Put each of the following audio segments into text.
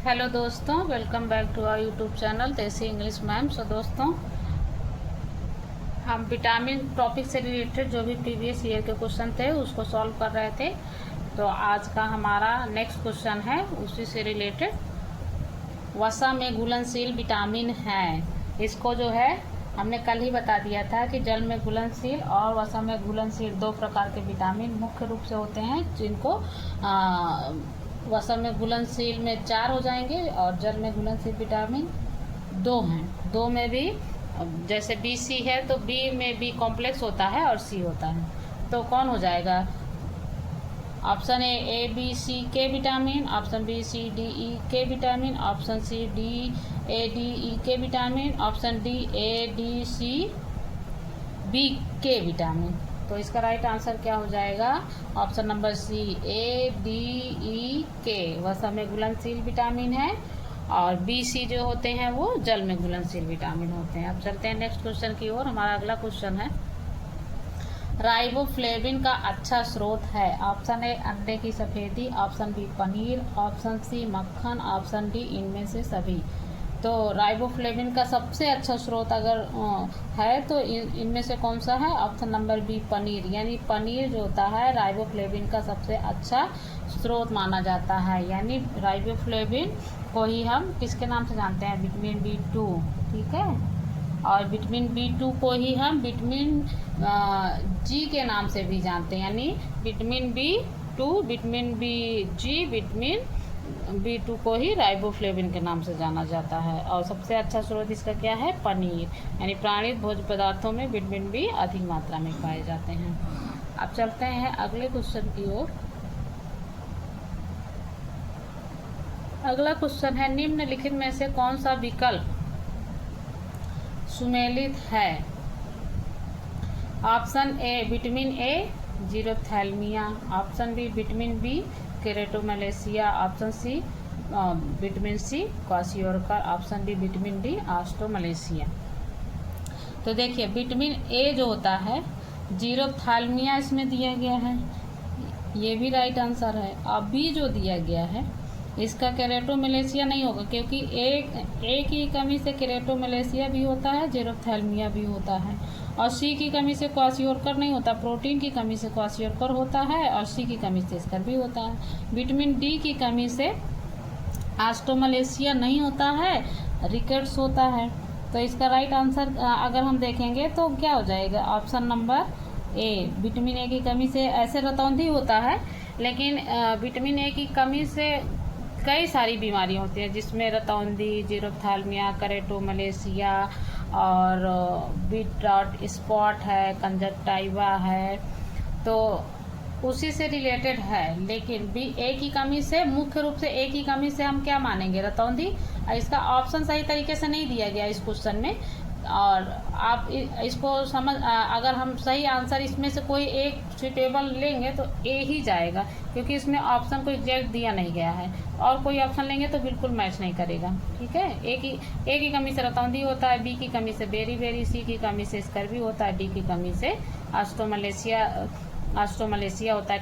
Hello दोस्तों, welcome back to our YouTube channel desi English ma'am. So दोस्तों, हम vitamin topic से रिलेटेड जो भी प्रीवियस ईयर के क्वेश्चन थे उसको सॉल्व कर रहे थे। तो आज का हमारा नेक्स्ट क्वेश्चन है उसी से रिलेटेड। वसा में घुलनशील विटामिन है। इसको जो है हमने कल ही बता दिया था कि जल में घुलनशील और वसा में घुलनशील दो प्रकार के विटामिन मुख्य रूप से होते हैं, जिनको वसा में घुलनशील में 4 हो जाएंगे और जल में घुलनशील विटामिन 2 हैं। 2 में भी जैसे बी सी है तो बी में बी कॉम्प्लेक्स होता है और सी होता है। तो कौन हो जाएगा? Option A B C K vitamin, option B C D E K vitamin, option C D A D E K vitamin, option D A D C B K vitamin. तो इसका राइट आंसर क्या हो जाएगा? Option number C A D E K वसा में घुलनशील vitamin है और बी सी जो होते हैं वो जल में घुलनशील विटामिन होते हैं। अब चलते हैं नेक्स्ट क्वेश्चन की ओर। हमारा अगला क्वेश्चन है, राइबोफ्लेविन का अच्छा स्रोत है। ऑप्शन ए अंडे की सफेदी, option B paneer, option C मक्खन, ऑप्शन डी इनमें से सभी। तो राइबोफ्लेविन का सबसे अच्छा स्रोत अगर है तो इनमें से कौन सा है? Option number B paneer. यानी पनीर जो होता है राइबोफ्लेविन का सबसे अच्छा स्रोत माना जाता है। यानी राइबोफ्लेविन को ही हम किसके नाम से जानते हैं? विटामिन B2, ठीक है। और विटामिन B2 को ही हम विटामिन जी के नाम से भी जानते हैं। यानी विटामिन B2, विटामिन जी, विटामिन B2 को ही राइबोफ्लेविन के नाम से जाना जाता है। और सबसे अच्छा स्रोत इसका क्या है? पनीर। यानी प्राणित भोज्य पदार्थों में विटामिन B अधिक मात्रा में पाए जाते हैं। अब चलते हैं अगले क्वेश्चन की ओर। अगला क्वेश्चन है, निम्नलिखित में से कौन सा विकल्प सुमेलित है? Option A vitamin A xerophthalmia, option B vitamin B keratomalacia, option C vitamin C kwashiorkor, option D vitamin D osteomalacia. तो देखिए, विटामिन ए जो होता है जीरोथैल्मिया इसमें दिया गया है, ये भी राइट आंसर है। अब बी जो दिया गया है इसका केरेटोमलेशिया नहीं होगा, क्योंकि ए की कमी से केरेटोमलेशिया भी होता है, जीरोथैल्मिया भी होता है। और सी की कमी से क्वाशियोरकर नहीं होता, प्रोटीन की कमी से क्वाशियोरकर होता है और सी की कमी से स्कर भी होता है। विटामिन डी की कमी से ऑस्टोमलेशिया नहीं होता है, रिकेट्स होता है। तो इसका राइट आंसर अगर हम देखेंगे तो क्या हो जाएगा? Option number A. Vitamin A की कमी से ऐसे रतौंधी होता है, लेकिन विटामिन ए की कमी से कई सारी बीमारियां होती हैं, जिसमें रतौंधी, जीरोथैल्मिया, केरेटोमलेशिया और बीट डॉट स्पॉट है, कंजक्टाइवा है, तो उसी से रिलेटेड है। लेकिन बी ए की कमी से, मुख्य रूप से ए की कमी से हम क्या मानेंगे? रतौंधी। इसका ऑप्शन सही तरीके से नहीं दिया गया इस क्वेश्चन में, और आप इसको समझ, अगर हम सही आंसर इसमें से कोई एक सुटेबल लेंगे तो ए ही जाएगा, क्योंकि इसमें ऑप्शन को एग्जैक्ट दिया नहीं गया है। और कोई ऑप्शन लेंगे तो बिल्कुल मैच नहीं करेगा, ठीक है। ए की कमी से रतौंधी होता है, बी की कमी से बेरी, सी की कमी से स्कर्वी होता है, डी की कमी से ऑस्टोमलेशिया होता है।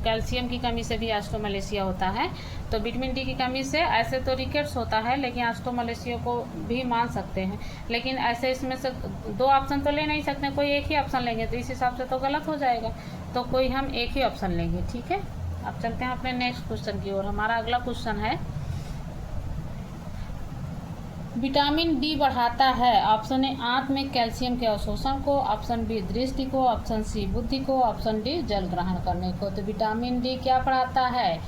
कैल्शियम की कमी से भी ऑस्टोमलेशिया होता है। तो विटामिन डी की कमी से ऐसे तो रिकेट्स होता है, लेकिन ऑस्टोमलेशिया को भी मान सकते हैं। लेकिन ऐसे इसमें से दो ऑप्शन तो ले नहीं सकते, कोई एक ही ऑप्शन लेंगे तो इस हिसाब से तो गलत हो जाएगा। तो कोई हम एक ही ऑप्शन लेंगे, ठीक है। अब चलते हैं अपने नेक्स्ट क्वेश्चन की ओर। हमारा अगला क्वेश्चन है, विटामिन डी बढ़ाता है। ऑप्शन ए आंत में कैल्शियम के अवशोषण को, ऑप्शन बी दृष्टि को, ऑप्शन सी बुद्धि को, ऑप्शन डी जल ग्रहण करने को। तो विटामिन डी क्या बढ़ाता है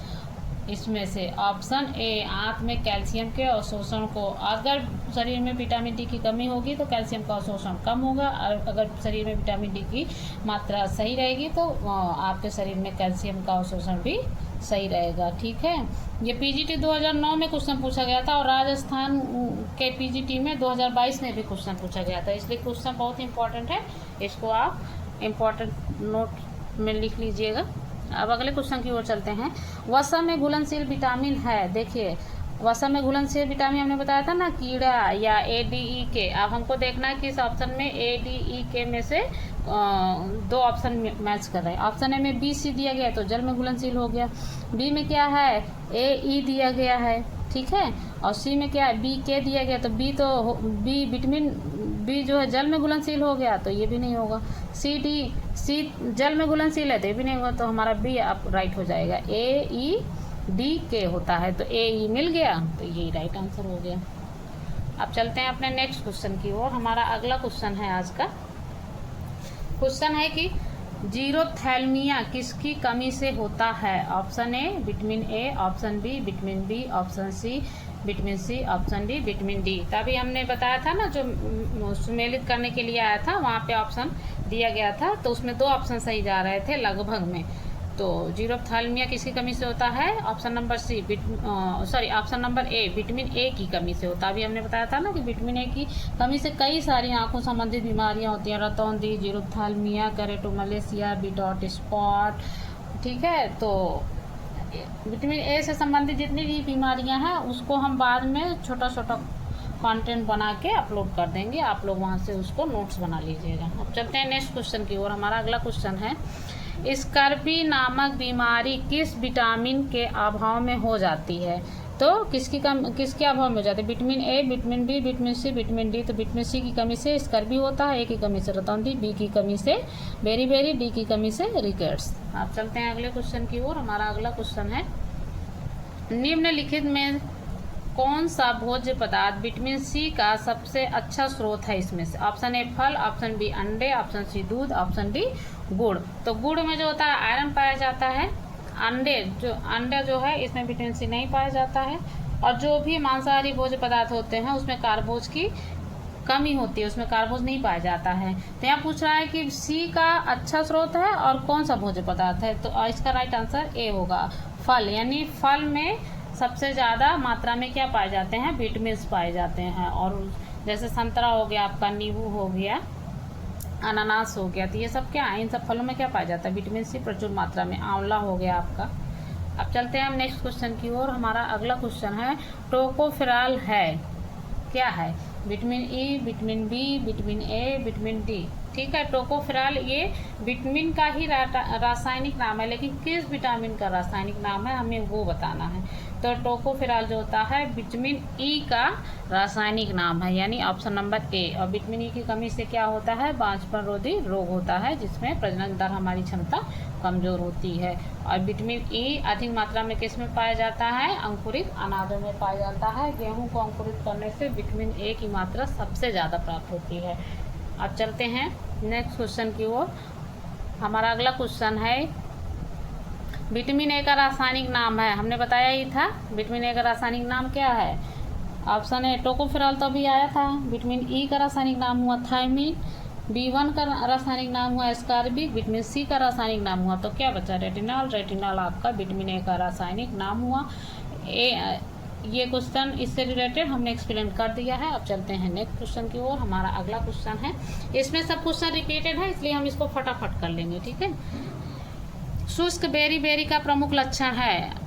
इसमें से? ऑप्शन ए आंत में कैल्शियम के अवशोषण को। अगर शरीर में विटामिन डी की कमी होगी तो कैल्शियम का अवशोषण कम होगा, और अगर शरीर में विटामिन डी की मात्रा सही रहेगी तो आपके शरीर में कैल्शियम का अवशोषण भी सही रहेगा, ठीक है। ये पीजीटी 2009 में क्वेश्चन पूछा गया था और राजस्थान के पीजीटी में 2022 में भी क्वेश्चन पूछा गया था, इसलिए क्वेश्चन बहुत इंपॉर्टेंट है। इसको आप इम्पॉर्टेंट नोट में लिख लीजिएगा। अब अगले क्वेश्चन की ओर चलते हैं। वसा में घुलनशील विटामिन है। देखिए, वसा में घुलनशील विटामिन हमने बताया था ना, कीड़ा या ADE अब हमको देखना है कि इस ऑप्शन में ADE में से 2 ऑप्शन मैच कर रहे हैं। ऑप्शन ए में BC दिया गया है तो जल में घुलनशील हो गया। बी में क्या है? AE दिया गया है, ठीक है। और सी में क्या है, बी के दिया गया तो बी विटामिन बी जो है जल में घुलनशील हो गया तो ये भी नहीं होगा। सी जल में घुलनशील है तो ये भी नहीं होगा, तो हमारा बी आप राइट हो जाएगा। ए ई डी के होता है तो ए ई मिल गया तो यही राइट आंसर हो गया। अब चलते हैं अपने नेक्स्ट क्वेश्चन की ओर। हमारा अगला क्वेश्चन है आज का। क्वेश्चन है कि जीरोथैल्मिया किसकी कमी से होता है? Option A vitamin A, option B vitamin B, option C vitamin C, option D vitamin D. तभी हमने बताया था ना, जो सुमेलित करने के लिए आया था वहाँ पे ऑप्शन दिया गया था, तो उसमें 2 ऑप्शन सही जा रहे थे लगभग में। तो जीरोथैल्मिया किसकी कमी से होता है? Option number A vitamin A की कमी से होता है। अभी हमने बताया था ना कि विटामिन ए की कमी से कई सारी आंखों संबंधित बीमारियां होती हैं, रतौंधी, जीरोथैल्मिया, केरेटोमलेसिया, बी डॉट स्पॉट, ठीक है। तो विटामिन ए से संबंधित जितनी भी बीमारियां हैं उसको हम बाद में छोटा छोटा कंटेंट बना के अपलोड कर देंगे, आप लोग वहां से उसको नोट्स बना लीजिएगा। अब चलते हैं नेक्स्ट क्वेश्चन की ओर। हमारा अगला क्वेश्चन है, स्कर्वी नामक बीमारी किस विटामिन के अभाव में हो जाती है? तो किसके अभाव में हो जाती है? Vitamin A, vitamin B, vitamin C, vitamin D. तो विटामिन सी की कमी से स्कर्वी होता है, ए की कमी से रतौंधी, बी की कमी से बेरी, डी की कमी से रिकेट्स। आप चलते हैं अगले क्वेश्चन की ओर। हमारा अगला क्वेश्चन है, निम्नलिखित में कौन सा भोज्य पदार्थ विटामिन सी का सबसे अच्छा स्रोत है इसमें से? ऑप्शन ए फल, ऑप्शन बी अंडे, ऑप्शन सी दूध, ऑप्शन डी गुड़। तो गुड़ में जो होता है आयरन पाया जाता है, अंडा जो है इसमें विटामिन सी नहीं पाया जाता है, और जो भी मांसाहारी भोज्य पदार्थ होते हैं उसमें कार्बोज की कमी होती है, उसमें कार्बोज नहीं पाया जाता है। तो यहाँ पूछ रहा है कि सी का अच्छा स्रोत है और कौन सा भोज्य पदार्थ है, तो इसका राइट आंसर ए होगा, फल। यानी फल में सबसे ज़्यादा मात्रा में क्या पाए जाते हैं? विटामिन पाए जाते हैं। और जैसे संतरा हो गया आपका, नींबू हो गया, अनानास हो गया, तो ये सब क्या है? इन सब फलों में क्या पाया जाता है? विटामिन सी प्रचुर मात्रा में। आंवला हो गया आपका। अब चलते हैं हम नेक्स्ट क्वेश्चन की ओर। हमारा अगला क्वेश्चन है, टोकोफेरॉल है क्या है? Vitamin E, vitamin B, vitamin A, vitamin D. ठीक है, टोकोफेरॉल ये विटामिन का ही रासायनिक नाम है, लेकिन किस विटामिन का रासायनिक नाम है हमें वो बताना है। तो टोकोफेरॉल जो होता है विटामिन ई का रासायनिक नाम है, यानी ऑप्शन नंबर ए। और विटामिन ई की कमी से क्या होता है? बांझपन रोधी रोग होता है, जिसमें प्रजनन दर हमारी क्षमता कमजोर होती है। और विटामिन ई अधिक मात्रा में किस में पाया जाता है? अंकुरित अनाजों में पाया जाता है। गेहूं को अंकुरित करने से विटामिन ए की मात्रा सबसे ज़्यादा प्राप्त होती है। अब चलते हैं नेक्स्ट क्वेश्चन की ओर। हमारा अगला क्वेश्चन है, विटामिन ए का रासायनिक नाम है, हमने बताया ही था विटामिन ए का रासायनिक नाम क्या है? ऑप्शन ए टोकोफेरॉल तो अभी आया था। विटामिन ई का रासायनिक नाम हुआ थायमिन, B1 का रासायनिक नाम हुआ एस्कॉर्बिक, विटामिन सी का रासायनिक नाम हुआ तो क्या बचा? रेटिनॉल आपका विटामिन ए का रासायनिक नाम हुआ। ये क्वेश्चन इससे रिलेटेड हमने एक्सप्लेन कर दिया है। अब चलते हैं नेक्स्ट क्वेश्चन की ओर। हमारा अगला क्वेश्चन है, इसमें सब क्वेश्चन रिपीटेड है इसलिए हम इसको फटाफट कर लेंगे, ठीक है। शुष्क बेरी का प्रमुख लक्षण है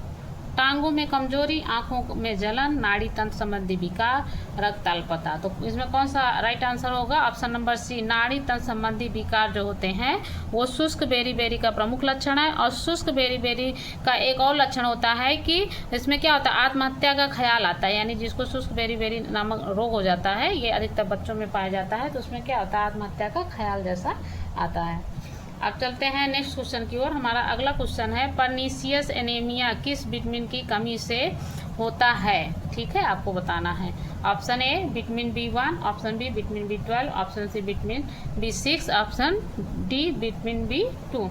टांगों में कमजोरी, आंखों में जलन, नाड़ी तंत्र संबंधी विकार, रक्त अल्पता। तो इसमें कौन सा राइट आंसर होगा? ऑप्शन नंबर सी, नाड़ी तंत्र संबंधी विकार जो होते हैं वो शुष्क बेरी का प्रमुख लक्षण है। और शुष्क बेरी का एक और लक्षण होता है कि इसमें क्या होता है? आत्महत्या का ख्याल आता है, यानी जिसको शुष्क बेरी नामक रोग हो जाता है, ये अधिकतर बच्चों में पाया जाता है, तो उसमें क्या होता है? आत्महत्या का ख्याल जैसा आता है। अब चलते हैं नेक्स्ट क्वेश्चन की ओर। हमारा अगला क्वेश्चन है, पर्नीशियस एनीमिया किस विटामिन की कमी से होता है? ठीक है, आपको बताना है। Option A vitamin B1, option B vitamin B12, option C vitamin B6, option D vitamin B2। तो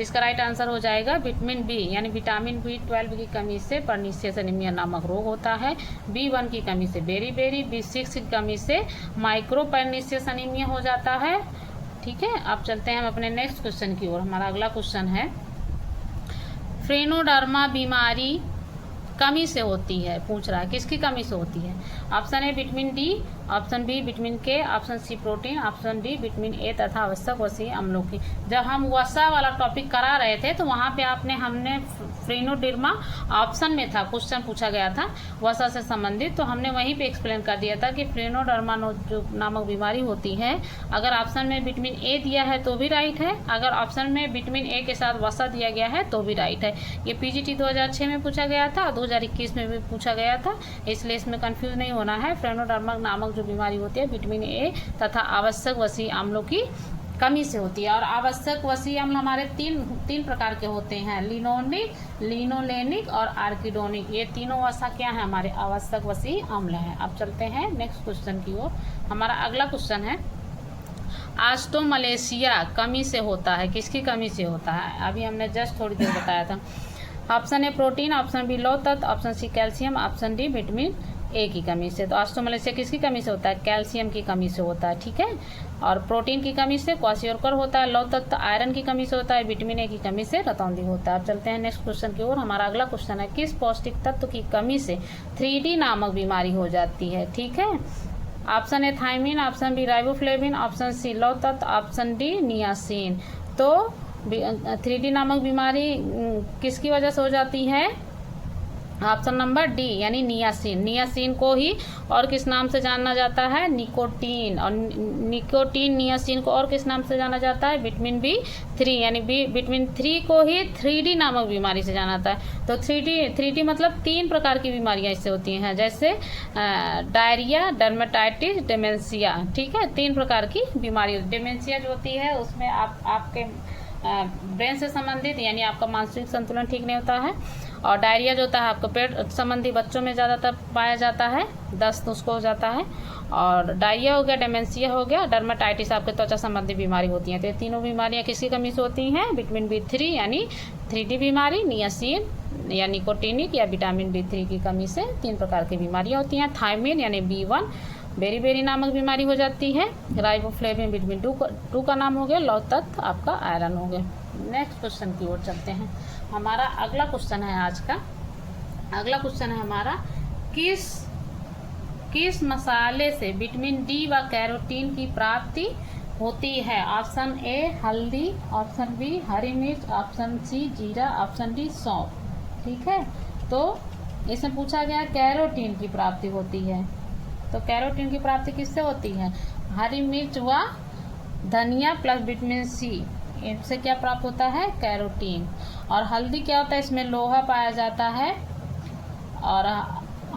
इसका राइट आंसर हो जाएगा विटामिन बी, यानी विटामिन B12 की कमी से पर्नीशियस एनीमिया नामक रोग होता है। B1 की कमी से बेरी, B6 की कमी से माइक्रो पर्नीशियस एनीमिया हो जाता है। ठीक है, अब चलते हैं हम अपने नेक्स्ट क्वेश्चन की ओर। हमारा अगला क्वेश्चन है, फ्रेनोडर्मा बीमारी कमी से होती है, पूछ रहा है किसकी कमी से होती है? Option A vitamin D, option B vitamin K, option C protein, option D vitamin A तथा आवश्यक वसीय अम्लों की। जब हम वसा वाला टॉपिक करा रहे थे तो वहाँ पे हमने फ्रेनोडर्मा ऑप्शन में था, क्वेश्चन पूछा गया था वसा से संबंधित, तो हमने वहीं पे एक्सप्लेन कर दिया था कि फ्रेनोडर्मा जो नामक बीमारी होती है, अगर ऑप्शन में विटामिन ए दिया है तो भी राइट है, अगर ऑप्शन में विटामिन ए के साथ वसा दिया गया है तो भी राइट है। ये PGT 2006 में पूछा गया था, 2021 में भी पूछा गया था, इसलिए इसमें कंफ्यूज नहीं होना है। फ्रेनोडर्मा नामक जो बीमारी होती है विटामिन ए तथा आवश्यक वसी अम्लों की कमी से होती है। और आवश्यक वसी अम्ल हमारे तीन प्रकार के होते हैं, लिनोनिक, लिनोलेनिक और आर्किडोनिक। ये तीनों वसा क्या है, हमारे आवश्यक वसी अम्ल हैं। अब चलते हैं नेक्स्ट क्वेश्चन की ओर। हमारा अगला क्वेश्चन है ऑस्टोमलेशिया कमी से होता है, किसकी कमी से होता है? अभी हमने जस्ट थोड़ी देर बताया था। Option A protein, option B लौह तत्व, option C calcium, option D vitamin A की कमी से। तो ऑस्टोमलेशिया किसकी कमी से होता है? कैल्शियम की कमी से होता है, ठीक है। और प्रोटीन की कमी से क्वाशियोरकर होता है, लौह तत्व आयरन की कमी से होता है, विटामिन ए की कमी से रतौंधी होता है। अब चलते हैं नेक्स्ट क्वेश्चन की ओर। हमारा अगला क्वेश्चन है किस पौष्टिक तत्व की कमी से 3D नामक बीमारी हो जाती है, ठीक है। Option A thiamine, option B riboflavin, option C लौह तत्व, ऑप्शन डी नियासिन। तो 3D नामक बीमारी किसकी वजह से हो जाती है? ऑप्शन नंबर डी यानी नियासिन। नियासिन को ही और किस नाम से जाना जाता है? निकोटीन। और निकोटीन नियासिन को और किस नाम से जाना जाता है? विटामिन B3 यानी विटामिन 3 को ही 3D नामक बीमारी से जाना जाता है। तो 3D मतलब 3 प्रकार की बीमारियां इससे होती हैं, जैसे डायरिया, डर्मेटाइटिस, डेमेंशिया, ठीक है। 3 प्रकार की बीमारी। डेमेंशिया जो होती है उसमें आपके ब्रेन से संबंधित यानी आपका मानसिक संतुलन ठीक नहीं होता है। और डायरिया जो होता है आपको पेट संबंधी बच्चों में ज़्यादातर पाया जाता है, दस्त उसको हो जाता है। और डायरिया हो गया, डेमेंशिया हो गया, डर्मेटाइटिस आपके त्वचा संबंधी बीमारी होती हैं। तो ये तीनों बीमारियां किसकी कमी से होती हैं? विटामिन B3 यानी 3D बीमारी, नियासिन या निकोटीनिक या विटामिन B3 की कमी से 3 प्रकार की बीमारियां होती हैं। थायमिन यानी B1 बेरी नामक बीमारी हो जाती है। राइबोफ्लेविन विटामिन 2 का नाम हो गया। लौह तत्व आपका आयरन हो गया। नेक्स्ट क्वेश्चन की ओर चलते हैं। हमारा अगला क्वेश्चन है आज का। अगला क्वेश्चन है हमारा किस मसाले से विटामिन डी व कैरोटीन की प्राप्ति होती है? ऑप्शन ए हल्दी, ऑप्शन बी हरी मिर्च, ऑप्शन सी जीरा, ऑप्शन डी सौंफ, ठीक है। तो इसमें पूछा गया कैरोटीन की प्राप्ति होती है। तो कैरोटीन की प्राप्ति किससे होती है? हरी मिर्च व धनिया प्लस विटामिन सी, इनसे क्या प्राप्त होता है? कैरोटीन। और हल्दी क्या होता है? इसमें लोहा पाया जाता है और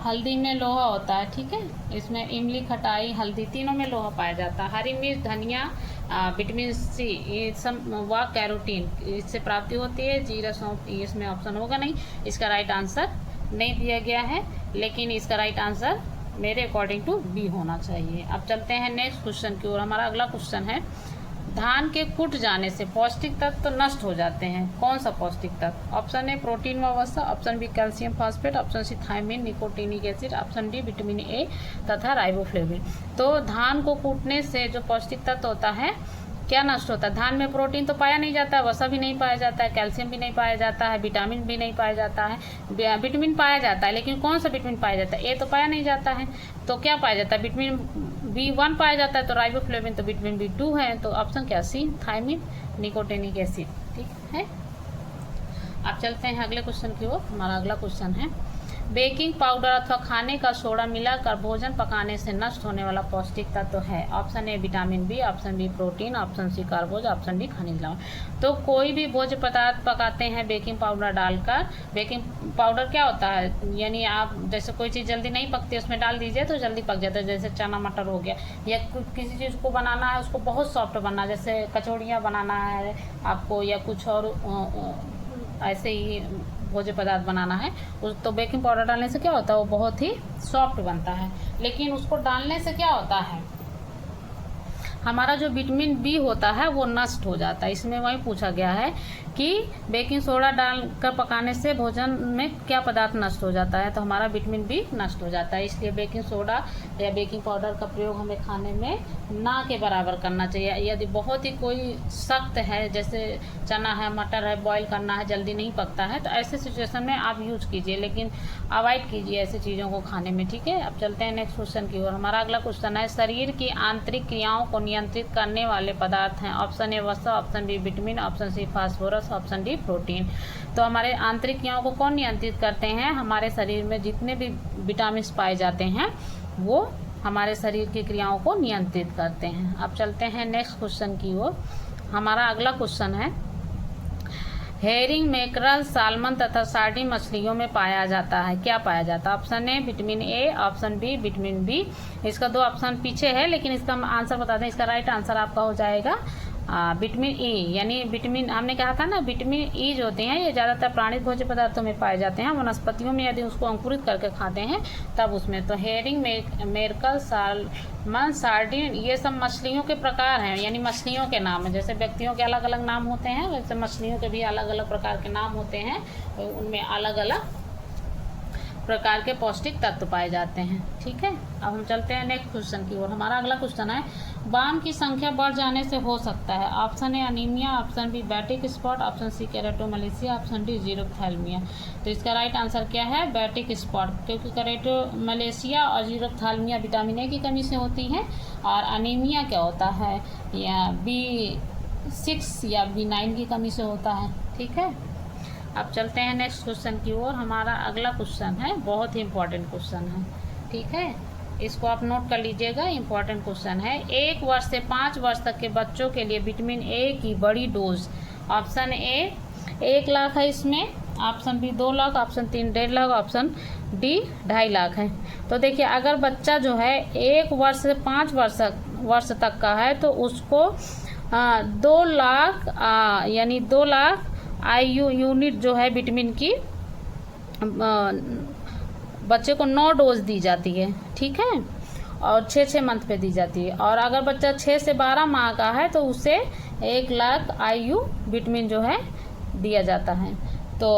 हल्दी में लोहा होता है, ठीक है। इसमें इमली, खटाई, हल्दी तीनों में लोहा पाया जाता है। हरी मिर्च, धनिया, विटामिन सी, ये सब व कैरोटीन इससे प्राप्ति होती है। जीरा, सौंफ इसमें ऑप्शन होगा नहीं, इसका राइट आंसर नहीं दिया गया है, लेकिन इसका राइट आंसर मेरे अकॉर्डिंग टू बी होना चाहिए। अब चलते हैं नेक्स्ट क्वेश्चन की ओर। हमारा अगला क्वेश्चन है धान के कुट जाने से पौष्टिक तत्व तो नष्ट हो जाते हैं, कौन सा पौष्टिक तत्व? ऑप्शन ए प्रोटीन व वसा, option B calcium phosphate, option C thiamine, nicotinic acid, option D vitamin A तथा राइबोफ्लेविन। तो धान को कूटने से जो पौष्टिक तत्व होता है क्या नष्ट होता है? धान में प्रोटीन तो पाया नहीं जाता है, वसा भी नहीं पाया जाता है, कैल्शियम भी नहीं पाया जाता है, विटामिन भी नहीं पाया जाता है, विटामिन पाया जाता है, लेकिन कौन सा विटामिन पाया जाता है? ए तो पाया नहीं जाता है, तो क्या पाया जाता है? विटामिन B1 पाया जाता है, तो राइबोफ्लेविन तो विटामिन B2 है। तो ऑप्शन क्या? सी थायमिन, निकोटीनिक एसिड, ठीक है। अब चलते हैं अगले क्वेश्चन की ओर। हमारा अगला क्वेश्चन है बेकिंग पाउडर अथवा खाने का सोडा मिलाकर भोजन पकाने से नष्ट होने वाला पौष्टिक तत्व है। Option A vitamin B, option B protein, option C कार्बोज, ऑप्शन डी खनिज लवण। तो कोई भी भोज्य पदार्थ पकाते हैं बेकिंग पाउडर डालकर। बेकिंग पाउडर क्या होता है? यानी आप जैसे कोई चीज़ जल्दी नहीं पकती उसमें डाल दीजिए तो जल्दी पक जाता है, जैसे चना मटर हो गया, या किसी चीज़ को बनाना है उसको बहुत सॉफ्ट बनना, जैसे कचौड़ियाँ बनाना है आपको या कुछ और ऐसे ही भोज्य पदार्थ बनाना है उस तो बेकिंग पाउडर डालने से क्या होता है? वो बहुत ही सॉफ्ट बनता है। लेकिन उसको डालने से क्या होता है? हमारा जो विटामिन बी होता है वो नष्ट हो जाता है। इसमें वही पूछा गया है कि बेकिंग सोडा डालकर पकाने से भोजन में क्या पदार्थ नष्ट हो जाता है? तो हमारा विटामिन बी नष्ट हो जाता है। इसलिए बेकिंग सोडा या बेकिंग पाउडर का प्रयोग हमें खाने में ना के बराबर करना चाहिए। यदि बहुत ही कोई सख्त है, जैसे चना है, मटर है, बॉईल करना है, जल्दी नहीं पकता है, तो ऐसे सिचुएशन में आप यूज कीजिए, लेकिन अवॉइड कीजिए ऐसी चीज़ों को खाने में, ठीक है। अब चलते हैं नेक्स्ट क्वेश्चन की ओर। हमारा अगला क्वेश्चन है शरीर की आंतरिक क्रियाओं को नियंत्रित करने वाले पदार्थ हैं। ऑप्शन ए वसा, option B vitamin, option C phosphorus, option D protein. तो हमारे आंतरिक क्रियाओं को कौन नियंत्रित करते हैं? हमारे शरीर में जितने भी विटामिन पाए जाते हैं वो हमारे शरीर की क्रियाओं को नियंत्रित करते हैं। अब चलते हैं नेक्स्ट क्वेश्चन की ओर। हमारा अगला क्वेश्चन है हेरिंग, मैकरल, साल्मन तथा सार्डिन मछलियों में पाया जाता है। क्या पाया जाता है? Option A vitamin A, option B vitamin B. इसका 2 ऑप्शन पीछे है, लेकिन इसका आंसर बता दें। इसका राइट आंसर आपका हो जाएगा विटामिन ई, यानी विटामिन, हमने कहा था ना विटामिन ई जो होते हैं ये ज़्यादातर प्राणित भोज्य पदार्थों में पाए जाते हैं। वनस्पतियों में यदि उसको अंकुरित करके खाते हैं तब उसमें। तो हेरिंग, मैकरल, साल्मन, सार्डिन ये सब मछलियों के प्रकार हैं, यानी मछलियों के नाम हैं। जैसे व्यक्तियों के अलग अलग नाम होते हैं, वैसे मछलियों के भी अलग अलग प्रकार के नाम होते हैं, उनमें अलग अलग प्रकार के पौष्टिक तत्व पाए जाते हैं। ठीक है, अब हम चलते हैं नेक्स्ट क्वेश्चन की ओर। हमारा अगला क्वेश्चन है, बाम की संख्या बढ़ जाने से हो सकता है। Option A anaemia, option B Bitot spot, option C keratomalacia, option D xerophthalmia. तो इसका राइट आंसर क्या है? बैटिक स्पॉट, क्योंकि केराटोमलेसिया और जीरोप्थैल्मिया विटामिन ए की कमी से होती है, और अनीमिया क्या होता है, या B6 या B9 की कमी से होता है। ठीक है, अब चलते हैं नेक्स्ट क्वेश्चन की ओर। हमारा अगला क्वेश्चन है, बहुत ही इंपॉर्टेंट क्वेश्चन है। ठीक है, इसको आप नोट कर लीजिएगा, इंपॉर्टेंट क्वेश्चन है। 1 वर्ष से 5 वर्ष तक के बच्चों के लिए विटामिन ए की बड़ी डोज। ऑप्शन ए 1 लाख है इसमें, option B 2 lakh, option 3 1.5 lakh, option D 2.5 lakh है। तो देखिए, अगर बच्चा जो है 1 वर्ष से 5 वर्ष तक का है तो उसको 2 लाख यानी 2 लाख IU यूनिट जो है विटामिन की बच्चे को 9 डोज दी जाती है। ठीक है, और 6 मंथ पे दी जाती है। और अगर बच्चा 6 से 12 माह का है तो उसे 1 लाख IU विटामिन जो है दिया जाता है। तो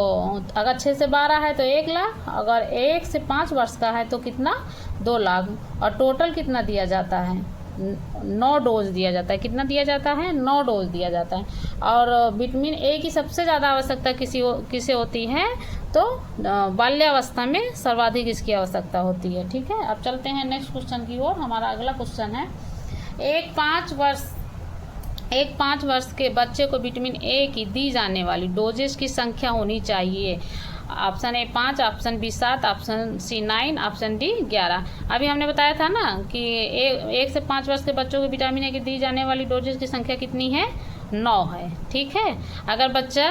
अगर 6 से 12 है तो 1 लाख, अगर 1 से 5 वर्ष का है तो कितना? 2 लाख। और टोटल कितना दिया जाता है? 9 डोज दिया जाता है। कितना दिया जाता है? 9 डोज दिया जाता है। और विटामिन ए की सबसे ज़्यादा आवश्यकता किसे होती है? तो बाल्यावस्था में सर्वाधिक इसकी आवश्यकता होती है। ठीक है, अब चलते हैं नेक्स्ट क्वेश्चन की ओर। हमारा अगला क्वेश्चन है, एक 5 वर्ष के बच्चे को विटामिन ए की दी जाने वाली डोजेस की संख्या होनी चाहिए। Option A 5, option B 7, option C 9, option D 11। अभी हमने बताया था ना कि 1 से 5 वर्ष के बच्चों को विटामिन ए की दी जाने वाली डोजेस की संख्या कितनी है? 9 है। ठीक है, अगर बच्चा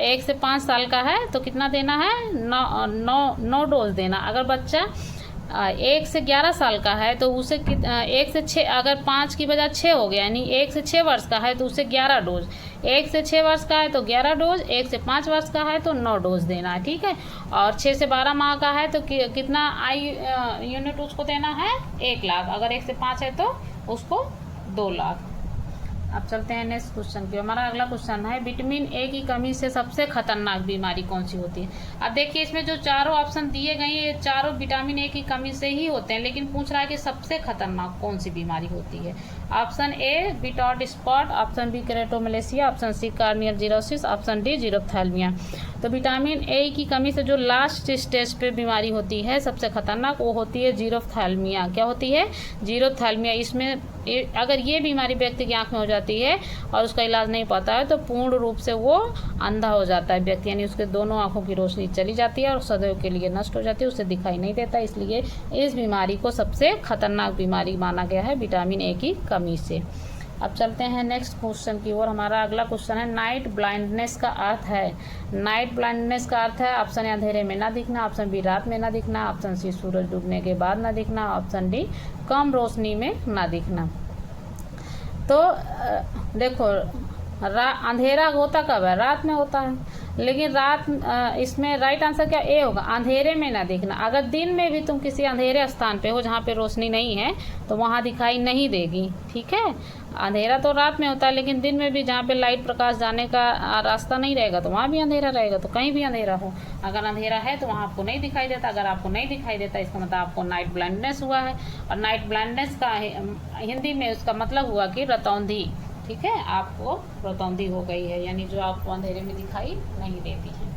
1 से 5 साल का है तो कितना देना है? 9 डोज देना। अगर बच्चा 1 से 11 साल का है तो उसे 1 से 6, अगर 5 की बजाय 6 हो गया, यानी 1 से 6 वर्ष का है तो उसे 11 डोज। 1 से 6 वर्ष का है तो 11 डोज, 1 से 5 वर्ष का है तो 9 डोज देना है। ठीक है, और 6 से 12 माह का है तो कितना यूनिट उसको देना है? 1 लाख। अगर 1 से 5 है तो उसको 2 लाख। अब चलते हैं नेक्स्ट क्वेश्चन की। हमारा अगला क्वेश्चन है, विटामिन ए की कमी से सबसे खतरनाक बीमारी कौन सी होती है? अब देखिए, इसमें जो चारों ऑप्शन दिए गए ये चारों विटामिन ए की कमी से ही होते हैं, लेकिन पूछ रहा है कि सबसे खतरनाक कौन सी बीमारी होती है। Option A Bitot spot, option B keratomalacia, option C corneoxerosis, option D xerophthalmia. तो विटामिन ए की कमी से जो लास्ट स्टेज पे बीमारी होती है सबसे खतरनाक, वो होती है जीरोप्थैल्मिया। क्या होती है? जीरोप्थैल्मिया। इसमें अगर ये बीमारी व्यक्ति की आंख में हो जाती है और उसका इलाज नहीं पाता है तो पूर्ण रूप से वो अंधा हो जाता है व्यक्ति, यानी उसके दोनों आंखों की रोशनी चली जाती है और सदैव के लिए नष्ट हो जाती है, उसे दिखाई नहीं देता। इसलिए इस बीमारी को सबसे खतरनाक बीमारी माना गया है विटामिन ए की कमी से। अब चलते हैं नेक्स्ट क्वेश्चन की ओर। हमारा अगला क्वेश्चन है, नाइट ब्लाइंडनेस का अर्थ है। नाइट ब्लाइंडनेस का अर्थ है, ऑप्शन ए अंधेरे में ना दिखना, ऑप्शन बी रात में ना दिखना, ऑप्शन सी सूरज डूबने के बाद ना दिखना, ऑप्शन डी कम रोशनी में ना दिखना। तो देखो, अंधेरा होता कब है? रात में होता है, लेकिन इसमें राइट आंसर क्या ए होगा? अंधेरे में ना दिखना। अगर दिन में भी तुम किसी अंधेरे स्थान पे हो जहाँ पे रोशनी नहीं है तो वहाँ दिखाई नहीं देगी। ठीक है, अंधेरा तो रात में होता है, लेकिन दिन में भी जहाँ पे लाइट प्रकाश जाने का रास्ता नहीं रहेगा तो वहाँ भी अंधेरा रहेगा। तो कहीं भी अंधेरा हो, अगर अंधेरा है तो वहाँ आपको नहीं दिखाई देता। अगर आपको नहीं दिखाई देता इसका मतलब आपको नाइट ब्लाइंडनेस हुआ है। और नाइट ब्लाइंडनेस का हिंदी में उसका मतलब हुआ कि रतौंधी। ठीक है, आपको रतौंधी हो गई है, यानी जो आपको अंधेरे में दिखाई नहीं देती है।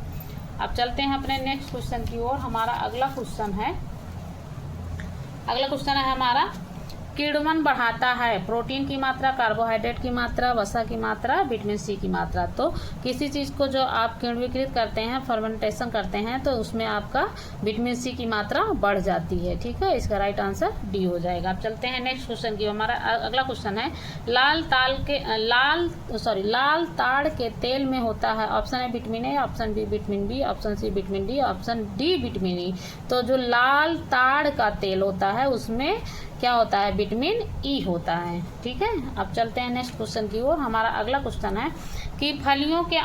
अब चलते हैं अपने नेक्स्ट क्वेश्चन की ओर। हमारा अगला क्वेश्चन है हमारा, किण्वन बढ़ाता है प्रोटीन की मात्रा, कार्बोहाइड्रेट की मात्रा, वसा की मात्रा, विटामिन सी की मात्रा। तो किसी चीज़ को जो आप किण्वीकृत करते हैं, फर्मेंटेशन करते हैं, तो उसमें आपका विटामिन सी की मात्रा बढ़ जाती है। ठीक है, इसका राइट आंसर डी हो जाएगा। अब चलते हैं नेक्स्ट क्वेश्चन की। हमारा अगला क्वेश्चन है लाल ताड़ के तेल में होता है, ऑप्शन है vitamin A, option B vitamin B, option C vitamin D, option D vitamin E. तो जो लाल ताड़ का तेल होता है उसमें क्या होता है, विटामिन ई होता है। ठीक है, अब चलते हैं नेक्स्ट क्वेश्चन की ओर। हमारा अगला क्वेश्चन है कि फलियों के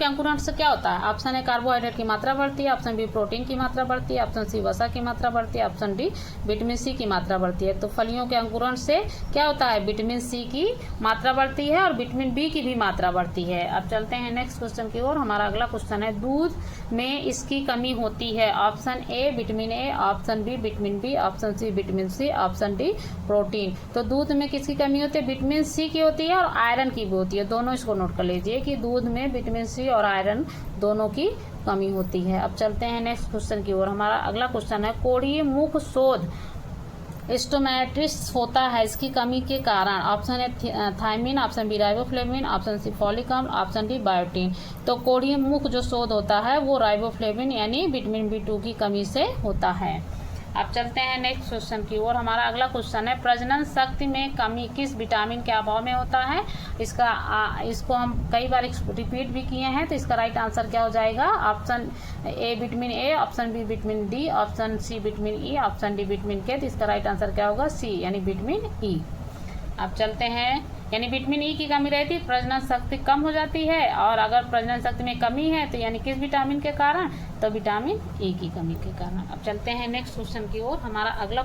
अंकुरण से क्या होता है। ऑप्शन ए कार्बोहाइड्रेट की मात्रा बढ़ती है, ऑप्शन बी प्रोटीन की मात्रा बढ़ती है, ऑप्शन सी वसा की मात्रा बढ़ती है, ऑप्शन डी विटामिन सी की मात्रा बढ़ती है। तो फलियों के अंकुरण से क्या होता है, विटामिन सी की मात्रा बढ़ती है और विटामिन बी की भी मात्रा बढ़ती है। अब चलते हैं नेक्स्ट क्वेश्चन की ओर। हमारा अगला क्वेश्चन है दूध में इसकी कमी होती है, option A vitamin A, option B vitamin B, option C vitamin C, option D protein. तो दूध में किसकी कमी होती है, विटामिन सी की होती है और आयरन की भी होती है। दोनों इसको नोट कर लीजिए कि दूध में विटामिन सी और आयरन दोनों की कमी होती है। अब चलते हैं नेक्स्ट क्वेश्चन की ओर। हमारा अगला क्वेश्चन है कोढ़ी मुख शोध स्टोमेटिस होता है इसकी कमी के कारण, ऑप्शन है thiamine, option B riboflavin, option C folic अम्ल, ऑप्शन डी बायोटीन। तो कोढ़ी मुख जो शोध होता है वो राइबोफ्लेविन यानी विटामिन बी2 की कमी से होता है। अब चलते हैं नेक्स्ट क्वेश्चन की ओर। हमारा अगला क्वेश्चन है प्रजनन शक्ति में कमी किस विटामिन के अभाव में होता है। इसको हम कई बार रिपीट भी किए हैं, तो इसका राइट आंसर क्या हो जाएगा, option A vitamin A, option B vitamin D, option C vitamin E, option D vitamin K. तो इसका राइट आंसर क्या होगा, सी यानी विटामिन ई। अब चलते हैं, यानी विटामिन ई की कमी रहती है प्रजनन शक्ति कम हो जाती है, और अगर प्रजनन शक्ति में कमी है तो यानी किस विटामिन के कारण, तो विटामिन ई की कमी के कारण। अब चलते हैं नेक्स्ट क्वेश्चन की ओर। हमारा अगला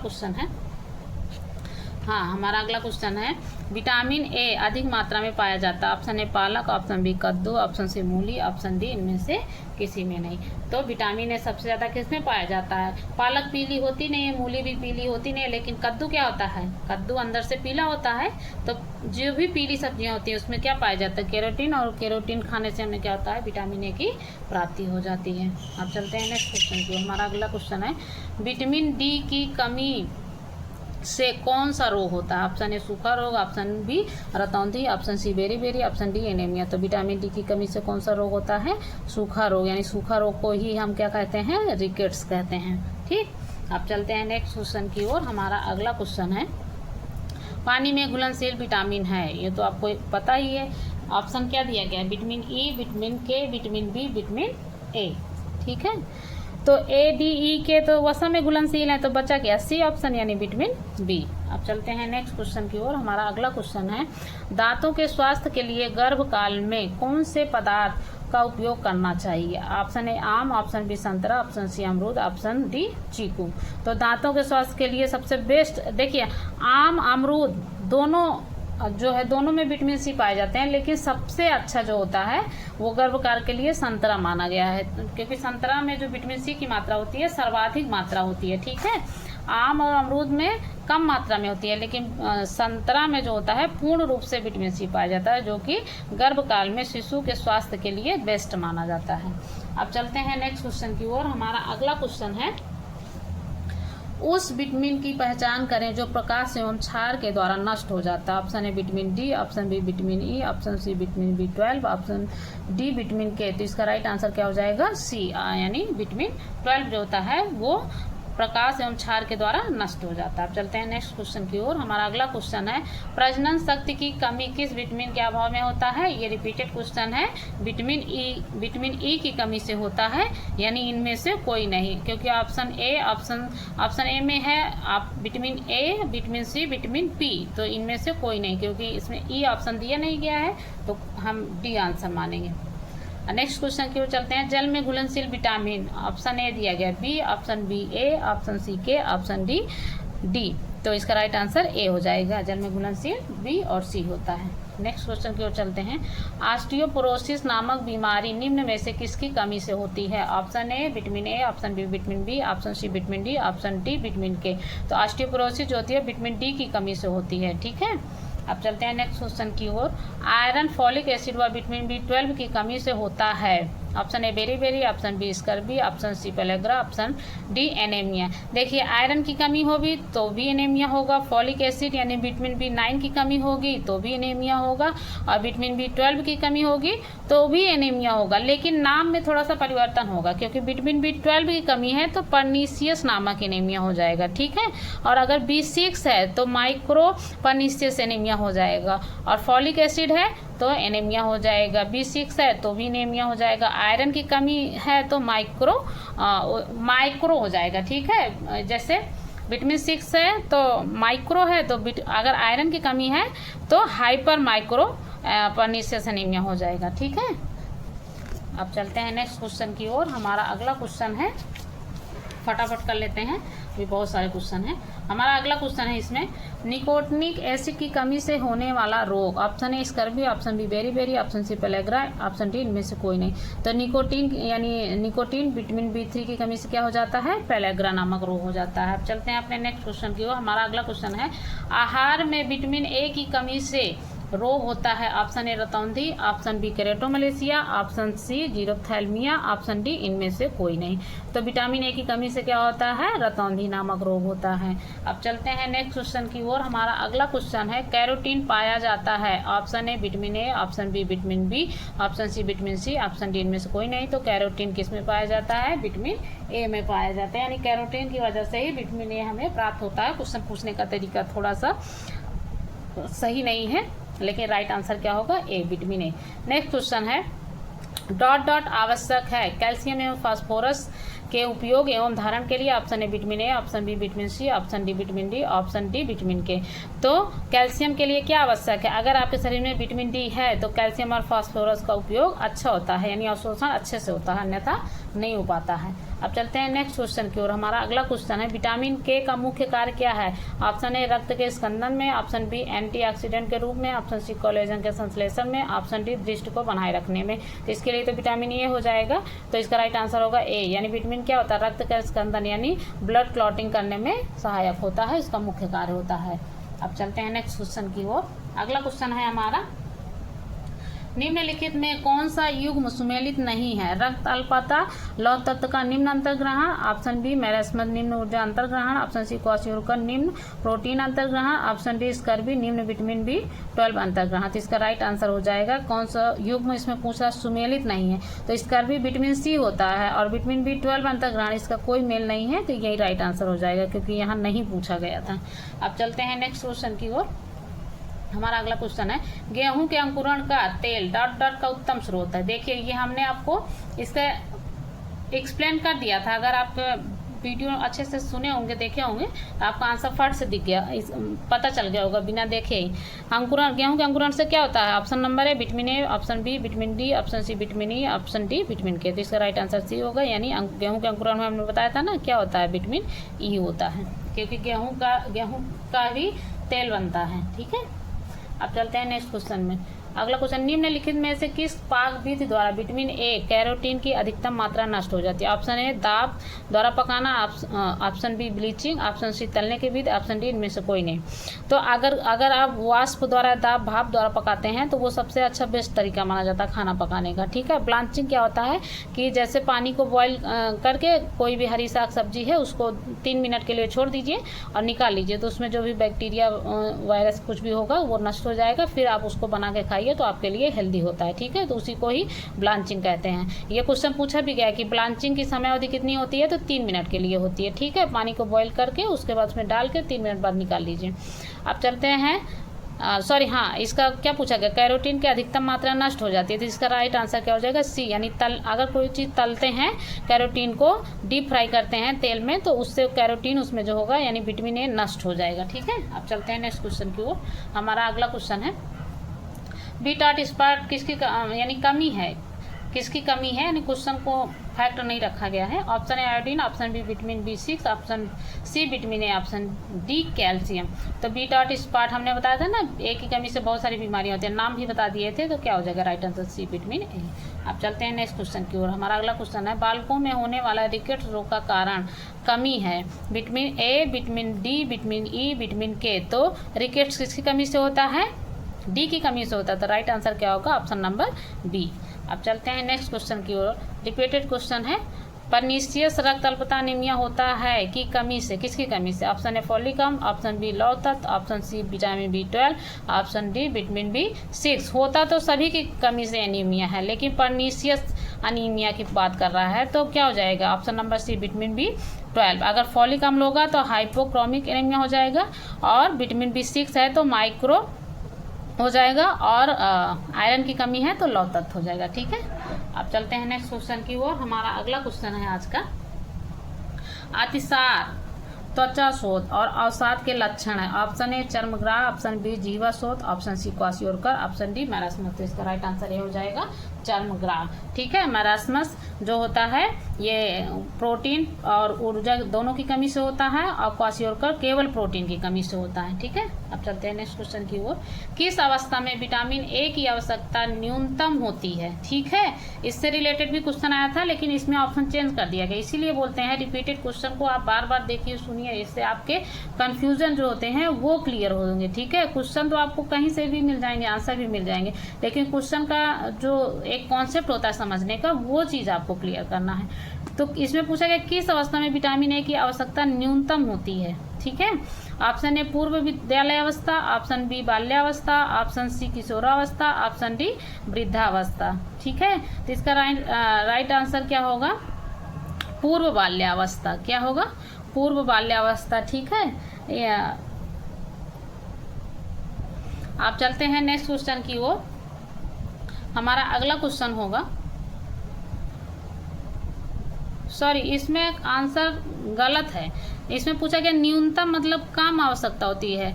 क्वेश्चन है विटामिन ए अधिक मात्रा में पाया जाता है, ऑप्शन ए पालक, ऑप्शन बी कद्दू, ऑप्शन सी मूली, ऑप्शन डी इनमें से किसी में नहीं। तो विटामिन ए सबसे ज़्यादा किस में पाया जाता है, पालक पीली होती नहीं है, मूली भी पीली होती नहीं है, लेकिन कद्दू क्या होता है, कद्दू अंदर से पीला होता है। तो जो भी पीली सब्जियां होती हैं उसमें क्या पाया जाता है, कैरोटीन, और कैरोटीन खाने से हमें क्या होता है, विटामिन ए की प्राप्ति हो जाती है। अब चलते हैं नेक्स्ट क्वेश्चन की। हमारा अगला क्वेश्चन है विटामिन डी की कमी से कौन सा रोग होता है, ऑप्शन ए सूखा रोग, ऑप्शन बी रतौंधी, option C beri, option D anaemia. तो विटामिन डी की कमी से कौन सा रोग होता है, सूखा रोग, यानी सूखा रोग को ही हम क्या कहते हैं, रिकेट्स कहते हैं। ठीक, अब चलते हैं नेक्स्ट क्वेश्चन की ओर। हमारा अगला क्वेश्चन है पानी में घुलनशील विटामिन है, ये तो आपको पता ही है। ऑप्शन क्या दिया गया है, विटामिन ई, विटामिन के, विटामिन बी, विटामिन ए। ठीक है, तो ए डी ई के तो वसा में घुलनशील है, तो बचा क्या, सी ऑप्शन यानी विटामिन बी। अब चलते हैं नेक्स्ट क्वेश्चन की ओर। हमारा अगला क्वेश्चन है दांतों के स्वास्थ्य के लिए गर्भकाल में कौन से पदार्थ का उपयोग करना चाहिए, ऑप्शन ए आम, ऑप्शन बी संतरा, ऑप्शन सी अमरूद, ऑप्शन डी चीकू। तो दांतों के स्वास्थ्य के लिए सबसे बेस्ट, देखिए आम अमरूद दोनों जो है, दोनों में विटामिन सी पाए जाते हैं, लेकिन सबसे अच्छा जो होता है वो गर्भकाल के लिए संतरा माना गया है, क्योंकि संतरा में जो विटामिन सी की मात्रा होती है सर्वाधिक मात्रा होती है। ठीक है, आम और अमरूद में कम मात्रा में होती है, लेकिन संतरा में जो होता है पूर्ण रूप से विटामिन सी पाया जाता है, जो कि गर्भकाल में शिशु के स्वास्थ्य के लिए बेस्ट माना जाता है। अब चलते हैं नेक्स्ट क्वेश्चन की ओर। हमारा अगला क्वेश्चन है उस विटामिन की पहचान करें जो प्रकाश एवं क्षार के द्वारा नष्ट हो जाता है, option A vitamin D, option B vitamin E, option C vitamin B12, option D vitamin K. तो इसका राइट आंसर क्या हो जाएगा, सी यानी विटामिन 12 जो होता है वो प्रकाश एवं क्षार के द्वारा नष्ट हो जाता है। अब चलते हैं नेक्स्ट क्वेश्चन की ओर। हमारा अगला क्वेश्चन है प्रजनन शक्ति की कमी किस विटामिन के अभाव में होता है, ये रिपीटेड क्वेश्चन है। विटामिन ई की कमी से होता है, यानी इनमें से कोई नहीं, क्योंकि ऑप्शन ए में है आप vitamin A, vitamin C, vitamin P, तो इनमें से कोई नहीं, क्योंकि इसमें ई ऑप्शन दिया नहीं गया है, तो हम डी आंसर मानेंगे। नेक्स्ट क्वेश्चन की ओर चलते हैं जल में घुलनशील विटामिन, ऑप्शन ए दिया गया बी, ऑप्शन बी ए, ऑप्शन सी के, ऑप्शन डी डी। तो इसका राइट आंसर ए हो जाएगा, जल में घुलनशील बी और सी होता है। नेक्स्ट क्वेश्चन की ओर चलते हैं ऑस्टियोपोरोसिस नामक बीमारी निम्न में से किसकी कमी से होती है, option A vitamin A, option B vitamin B, option C vitamin D, option D vitamin K. तो ऑस्टियोपोरोसिस जो होती है विटामिन डी की कमी से होती है। ठीक है, अब चलते हैं नेक्स्ट क्वेश्चन की ओर। आयरन, फॉलिक एसिड व विटामिन B12 की कमी से होता है, option A beri, option B scurvy, option C pellagra, option D anaemia. देखिए आयरन की कमी होगी तो भी एनीमिया होगा, फॉलिक एसिड यानी विटामिन B9 की कमी होगी तो भी एनीमिया होगा, और विटामिन B12 की कमी होगी तो भी एनीमिया होगा, लेकिन नाम में थोड़ा सा परिवर्तन होगा, क्योंकि विटामिन B12 की कमी है तो पर्नीशियस नामक एनीमिया हो जाएगा, ठीक है। और अगर B6 है तो माइक्रो पर्नीशियस एनीमिया हो जाएगा, और फॉलिक एसिड है तो एनीमिया हो जाएगा, B6 है तो भी एनीमिया हो जाएगा, आयरन की कमी है तो माइक्रो हो जाएगा, ठीक है। जैसे विटामिन 6 है तो माइक्रो है, तो अगर आयरन की कमी है तो हाइपर माइक्रो पर्नीशियस एनीमिया हो जाएगा, ठीक है। अब चलते हैं नेक्स्ट क्वेश्चन की ओर। हमारा अगला क्वेश्चन है, फटाफट कर लेते हैं, भी बहुत सारे क्वेश्चन हैं। हमारा अगला क्वेश्चन है इसमें, निकोटिनिक एसिड की कमी से होने वाला रोग। Option A scurvy, option B beri, option C pellagra, option D इनमें से कोई नहीं। तो निकोटीन विटामिन B3 की कमी से क्या हो जाता है, पेलेग्रा नामक रोग हो जाता है। अब चलते हैं अपने नेक्स्ट क्वेश्चन की ओर। हमारा अगला क्वेश्चन है, आहार में विटामिन ए की कमी से रोग होता है। ऑप्शन ए रतौंधी, option B keratomalacia, option C xerophthalmia, option D इनमें से कोई नहीं। तो विटामिन ए की कमी से क्या होता है, रतौंधी नामक रोग होता है। अब चलते हैं नेक्स्ट क्वेश्चन की ओर। हमारा अगला क्वेश्चन है, कैरोटीन पाया जाता है। Option A vitamin A, option B vitamin B, option C vitamin C, option D इनमें से कोई नहीं। तो कैरोटीन किस में पाया जाता है, विटामिन ए में पाया जाता है, यानी कैरोटीन की वजह से ही विटामिन ए हमें प्राप्त होता है। क्वेश्चन पूछने का तरीका थोड़ा सा सही नहीं है, लेकिन राइट आंसर क्या होगा, ए विटामिन ए। नेक्स्ट क्वेश्चन है, डॉट आवश्यक है कैल्शियम एवं फास्फोरस के उपयोग एवं धारण के लिए। Option A vitamin A, option B vitamin C, option D vitamin D, option D vitamin K. तो कैल्शियम के लिए क्या आवश्यक है, अगर आपके शरीर में विटामिन डी है तो कैल्शियम और फास्फोरस का उपयोग अच्छा होता है, यानी अवशोषण अच्छे से होता है, अन्यथा नहीं हो पाता है। अब चलते हैं नेक्स्ट क्वेश्चन की ओर। हमारा अगला क्वेश्चन है, विटामिन के का मुख्य कार्य क्या है। ऑप्शन ए रक्त के स्कंदन में, ऑप्शन बी एंटीऑक्सीडेंट के रूप में, ऑप्शन सी कोलेजन के संश्लेषण में, ऑप्शन डी दृष्टि को बनाए रखने में। तो इसके लिए तो विटामिन ए हो जाएगा, तो इसका राइट आंसर होगा ए, यानी विटामिन क्या होता है, रक्त का स्कंदन यानी ब्लड क्लॉटिंग करने में सहायक होता है, इसका मुख्य कार्य होता है। अब चलते हैं नेक्स्ट क्वेश्चन की ओर। अगला क्वेश्चन है हमारा, निम्नलिखित में कौन सा युग्म सुमेलित नहीं है। रक्त अल्पता लौह तत्व का निम्न अंतर्ग्रहण, ऑप्शन बी मैरास्मस निम्न ऊर्जा अंतर्ग्रहण, ऑप्शन सी क्वाशियोरकर निम्न प्रोटीन अंतर्ग्रहण, ऑप्शन डी स्कर्वी निम्न विटामिन B12 अंतर्ग्रहण। तो इसका राइट आंसर हो जाएगा, कौन सा युग्म इसमें पूछा सुमेलित नहीं है, तो स्कर्वी विटामिन सी होता है, और विटामिन B12 अंतर्ग्रहण इसका कोई मेल नहीं है, तो यही राइट आंसर हो जाएगा, क्योंकि यहाँ नहीं पूछा गया था। अब चलते हैं नेक्स्ट क्वेश्चन की ओर। हमारा अगला क्वेश्चन है, गेहूं के अंकुरण का तेल डॉट का उत्तम स्रोत है। देखिए ये हमने आपको इसका एक्सप्लेन कर दिया था, अगर आप वीडियो अच्छे से सुने होंगे, देखे होंगे, तो आपका आंसर फट से दिख गया, पता चल गया होगा बिना देखे ही। अंकुरण, गेहूं के अंकुरण से क्या होता है, ऑप्शन नंबर है vitamin A, option B vitamin D, option C vitamin E, option D vitamin K. तो इसका राइट आंसर सी होगा, यानी गेहूं के अंकुरण में हमने बताया था ना क्या होता है, विटामिन ई होता है, क्योंकि गेहूं का भी तेल बनता है, ठीक है। अब चलते हैं नेक्स्ट क्वेश्चन में। अगला क्वेश्चन, निम्नलिखित में से किस पाक विधि द्वारा विटामिन ए कैरोटीन की अधिकतम मात्रा नष्ट हो जाती है। ऑप्शन ए दाब द्वारा पकाना, option B bleaching, option C तलने की विधि, ऑप्शन डी इनमें से कोई नहीं। तो अगर आप वाष्प द्वारा दाब भाप द्वारा पकाते हैं तो वो सबसे अच्छा बेस्ट तरीका माना जाता है खाना पकाने का, ठीक है। ब्लांचिंग क्या होता है कि जैसे पानी को बॉयल करके कोई भी हरी साग सब्जी है उसको 3 मिनट के लिए छोड़ दीजिए और निकाल लीजिए, तो उसमें जो भी बैक्टीरिया वायरस कुछ भी होगा वो नष्ट हो जाएगा, फिर आप उसको बना के खाइए तो आपके लिए हेल्दी होता है, ठीक है। तो उसी को ही ब्लांचिंग कहते हैं। ये क्वेश्चन पूछा भी गया कि ब्लांचिंग की समय अवधि कितनी होती है, तो 3 मिनट के लिए होती है, ठीक है। पानी को बॉईल करके उसके बाद उसमें डाल के 3 मिनट बाद निकाल लीजिए। अब चलते हैं इसका क्या पूछा गया, कैरोटीन की अधिकतम मात्रा नष्ट हो जाती है, तो इसका राइट आंसर क्या हो जाएगा, सी, यानी अगर कोई चीज़ तलते हैं, कैरोटीन को डीप फ्राई करते हैं तेल में, तो उससे कैरोटीन उसमें जो होगा यानी विटामिन ए नष्ट हो जाएगा, ठीक है। अब चलते हैं नेक्स्ट क्वेश्चन की ओर। हमारा अगला क्वेश्चन है, बीटा स्पार्ट किसकी यानी कमी है, किसकी कमी है, यानी क्वेश्चन को फैक्ट नहीं रखा गया है। Option A iodine, option B vitamin B6, option C vitamin A, option D calcium. तो बीटा स्पार्ट हमने बताया था ना, ए की कमी से बहुत सारी बीमारियां होती हैं, नाम भी बता दिए थे, तो क्या हो जाएगा right answer C vitamin A. अब चलते हैं नेक्स्ट क्वेश्चन की ओर। हमारा अगला क्वेश्चन है, बालकों में होने वाला रिकेट्स रोग का कारण कमी है, vitamin A, vitamin D, vitamin E, vitamin K. तो रिकेट्स किसकी कमी से होता है, डी की कमी से होता है, तो राइट आंसर क्या होगा, ऑप्शन नंबर बी। अब चलते हैं नेक्स्ट क्वेश्चन की ओर। रिपीटेड क्वेश्चन है। परनीशियस रक्त अल्पता अनीमिया होता है कि कमी से, किसकी कमी से? ऑप्शन ए फॉलिकम, ऑप्शन बी लौह तत्व, option C vitamin B12, option D vitamin B6। होता तो सभी की कमी से एनीमिया है, लेकिन परनीशियस अनीमिया की बात कर रहा है, तो क्या हो जाएगा? Option number C vitamin B12। अगर फॉलिक अम्ल होगा तो हाइपोक्रोमिक एनीमिया हो जाएगा, और विटामिन B6 है तो माइक्रो हो जाएगा, और आयरन की कमी है तो लौह तत्व हो जाएगा। ठीक है, अब चलते हैं नेक्स्ट क्वेश्चन की ओर। हमारा अगला क्वेश्चन है आज का, अतिसार, त्वचा शोथ और अवसाद के लक्षण है। ऑप्शन ए चर्मग्राह, ऑप्शन बी जीवा शोथ, option C kwashiorkor, option D marasmus. तो इसका राइट आंसर ये हो जाएगा चर्मग्राह। ठीक है, मैरास्मस जो होता है ये प्रोटीन और ऊर्जा दोनों की कमी से होता है, और क्वाशियोरकर केवल प्रोटीन की कमी से होता है। ठीक है, अब चलते हैं नेक्स्ट क्वेश्चन की ओर। किस अवस्था में विटामिन ए की आवश्यकता न्यूनतम होती है? ठीक है, इससे रिलेटेड भी क्वेश्चन आया था, लेकिन इसमें ऑप्शन चेंज कर दिया गया, इसीलिए बोलते हैं रिपीटेड क्वेश्चन को आप बार बार देखिए, सुनिए, इससे आपके कंफ्यूजन जो होते हैं वो क्लियर होंगे। ठीक है, क्वेश्चन तो आपको कहीं से भी मिल जाएंगे, आंसर भी मिल जाएंगे, लेकिन क्वेश्चन का जो एक कॉन्सेप्ट होता है समझने का, वो चीज़ आपको क्लियर करना है। तो इसमें पूछा गया किस अवस्था में विटामिन ए की आवश्यकता न्यूनतम होती है। ठीक है, ऑप्शन ए पूर्व विद्यालय अवस्था, ऑप्शन बी बाल्यावस्था, ऑप्शन सी किशोरावस्था, ऑप्शन डी वृद्धावस्था। ठीक है, तो इसका राइट आंसर क्या होगा? पूर्व बाल्यावस्था। क्या होगा? पूर्व बाल्यावस्था। ठीक है, आप चलते हैं नेक्स्ट क्वेश्चन की ओर। हमारा अगला क्वेश्चन होगा, सॉरी इसमें आंसर गलत है। इसमें पूछा गया न्यूनतम मतलब कम आवश्यकता होती है।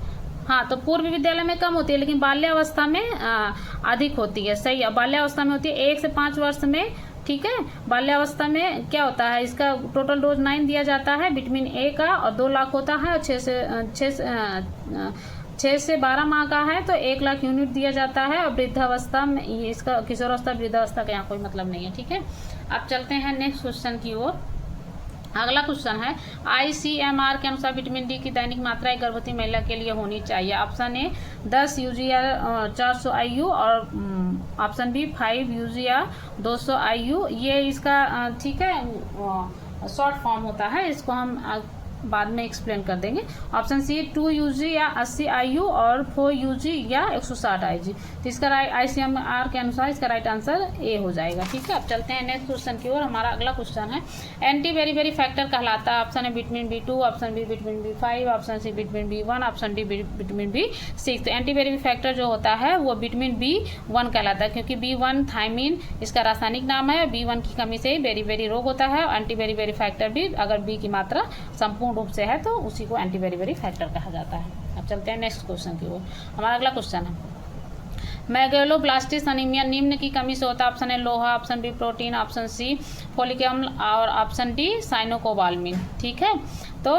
हाँ, तो पूर्व विद्यालय में कम होती है, लेकिन बाल्यावस्था में अधिक होती है। सही है, बाल्यावस्था में होती है 1 से 5 वर्ष में। ठीक है, बाल्यावस्था में क्या होता है, इसका टोटल डोज 9 दिया जाता है विटामिन ए का, और 2 लाख होता है, और 6 से 12 माह का है तो 1 लाख यूनिट दिया जाता है। और वृद्धावस्था में इसका, किशोरावस्था वृद्धावस्था का यहाँ कोई मतलब नहीं है। ठीक है, अब चलते हैं नेक्स्ट क्वेश्चन की ओर। अगला क्वेश्चन है, ICMR के अनुसार विटामिन डी की दैनिक मात्रा एक गर्भवती महिला के लिए होनी चाहिए। ऑप्शन ए 10 UG या 400 IU, और ऑप्शन बी 5 UG या 200 IU। ये इसका ठीक है शॉर्ट फॉर्म होता है, इसको हम बाद में एक्सप्लेन कर देंगे। ऑप्शन सी 2 UG या 80 IU, और 4 UG या 160 IG। तो इसका ICMR के अनुसार इसका राइट आंसर ए हो जाएगा। ठीक है, अब चलते हैं नेक्स्ट क्वेश्चन की ओर। हमारा अगला क्वेश्चन है, एंटी वेरी फैक्टर कहलाता है। ऑप्शन है vitamin B2, option B vitamin B5, option C vitamin B1, option D vitamin B6। तो एंटी वेरी फैक्टर जो होता है वो विटामिन B1 कहलाता है, क्योंकि B1 थायमिन इसका रासायनिक नाम है। B1 की कमी से वेरी रोग होता है। एंटी वेरी फैक्टर भी अगर बी की मात्रा संपूर्ण रूप से है तो उसी को एंटी वेरी फैक्टर कहा जाता है। अब चलते हैं नेक्स्ट क्वेश्चन की ओर। हमारा अगला क्वेश्चन है, मेगालोब्लास्टिस अनीमिया निम्न की कमी से होता है। ऑप्शन ए लोहा, option B protein, option C folic अम्ल, और ऑप्शन डी साइनोकोबाल्मिन। ठीक है, तो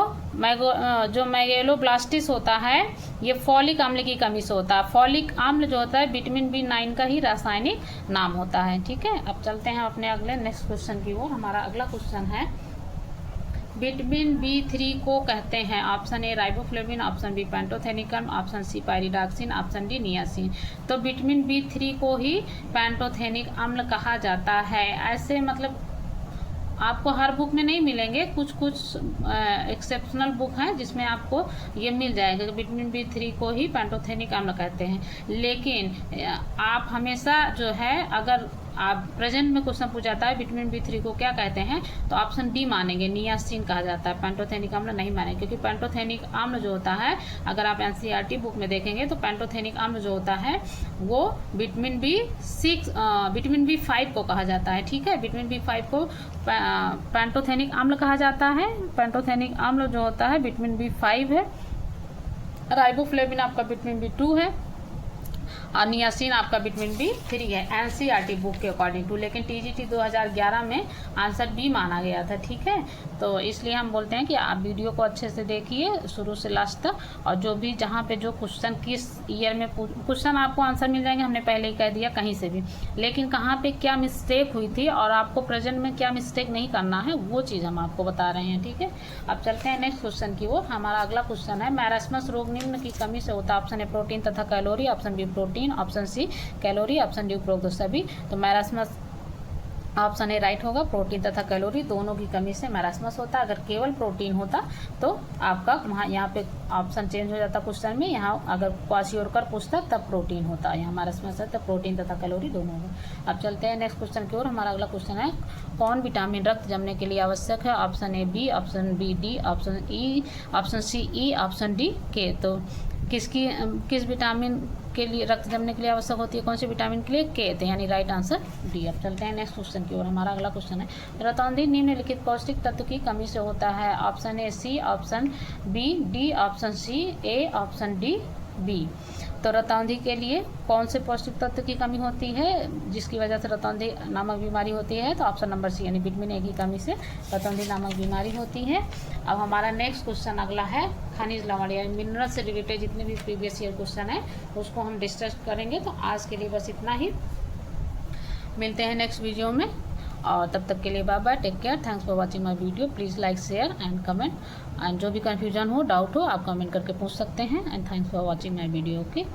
जो मेगालोब्लास्टिस होता है ये फॉलिक अम्ल की कमी से होता है। फॉलिक अम्ल जो होता है विटामिन B9 का ही रासायनिक नाम होता है। ठीक है, अब चलते हैं अपने अगले नेक्स्ट क्वेश्चन की ओर। हमारा अगला क्वेश्चन है, विटामिन B3 को कहते हैं। Option A riboflavin, option B pantothenic, option C pyridoxine, option D niacin. तो विटामिन B3 को ही पैंटोथेनिक अम्ल कहा जाता है। ऐसे मतलब आपको हर बुक में नहीं मिलेंगे, कुछ एक्सेप्शनल बुक हैं जिसमें आपको ये मिल जाएगा। विटामिन B3 को ही पैंटोथेनिक अम्ल कहते हैं, लेकिन आप हमेशा जो है, अगर आप प्रेजेंट में क्वेश्चन पूछा जाता है विटामिन B3 को क्या कहते हैं, तो ऑप्शन डी मानेंगे, नियासिन कहा जाता है, पैंटोथेनिक अम्ल नहीं मानेंगे। क्योंकि पैंटोथेनिक अम्ल जो होता है, अगर आप NCERT बुक में देखेंगे तो पैंटोथेनिक अम्ल जो होता है वो विटामिन B5 को कहा जाता है। ठीक है, विटामिन B5 को पैंटोथेनिक अम्ल कहा जाता है। पैंटोथेनिक अम्ल जो होता है विटामिन B5 है, राइबोफ्लेविन आपका विटामिन B2 है, और नियासिन आपका विटामिन B3 है NCERT बुक के अकॉर्डिंग टू। लेकिन TGT 2011 में आंसर बी माना गया था। ठीक है, तो इसलिए हम बोलते हैं कि आप वीडियो को अच्छे से देखिए शुरू से लास्ट तक, और जो भी जहाँ पे जो क्वेश्चन किस ईयर में क्वेश्चन आपको आंसर मिल जाएंगे, हमने पहले ही कह दिया कहीं से भी, लेकिन कहाँ पे क्या मिस्टेक हुई थी और आपको प्रेजेंट में क्या मिस्टेक नहीं करना है वो चीज़ हम आपको बता रहे हैं। ठीक है, अब चलते हैं नेक्स्ट क्वेश्चन की ओर। हमारा अगला क्वेश्चन है, मैरास्मस रोग निम्न की कमी से होता है। ऑप्शन ए प्रोटीन तथा calorie, option B protein, option C calorie, option D उपरोक्त सभी। तो मैरास्मस ऑप्शन ए राइट होगा। प्रोटीन तथा कैलोरी दोनों की कमी से मैरास्मस होता। अगर केवल प्रोटीन होता तो आपका वहाँ यहाँ पे ऑप्शन चेंज हो जाता क्वेश्चन में। यहाँ अगर क्वाशियोरकर पूछता तब प्रोटीन होता, यहाँ मैरास्मस है तो प्रोटीन तथा कैलोरी दोनों होगा। अब चलते हैं नेक्स्ट क्वेश्चन की ओर। हमारा अगला क्वेश्चन है, कौन विटामिन रक्त जमने के लिए आवश्यक है? Option A B, option B D, option E, option C E, option D K. तो किस विटामिन के लिए रक्त जमने के लिए आवश्यक होती है? कौन से विटामिन के लिए? के। तो यानी राइट आंसर डी। अब चलते हैं नेक्स्ट क्वेश्चन की ओर। हमारा अगला क्वेश्चन है, रतौंधी निम्नलिखित पौष्टिक तत्व की कमी से होता है। Option A C, option B D, option C A, option D B. तो रतौंधी के लिए कौन से पौष्टिक तत्व की कमी होती है जिसकी वजह से रतौंधी नामक बीमारी होती है? तो ऑप्शन नंबर सी यानी विटामिन ए की कमी से रतौंधी नामक बीमारी होती है। अब हमारा नेक्स्ट क्वेश्चन अगला है, खनिज लवण या मिनरल से रिलेटेड जितने भी प्रीवियस ईयर क्वेश्चन है उसको हम डिस्कस करेंगे। तो आज के लिए बस इतना ही, मिलते हैं नेक्स्ट वीडियो में और तब तक के लिए bye bye, take care, thanks for watching my video. Please like, share and comment, and जो भी कन्फ्यूजन हो, डाउट हो, आप कमेंट करके पूछ सकते हैं। And thanks for watching my video. Okay.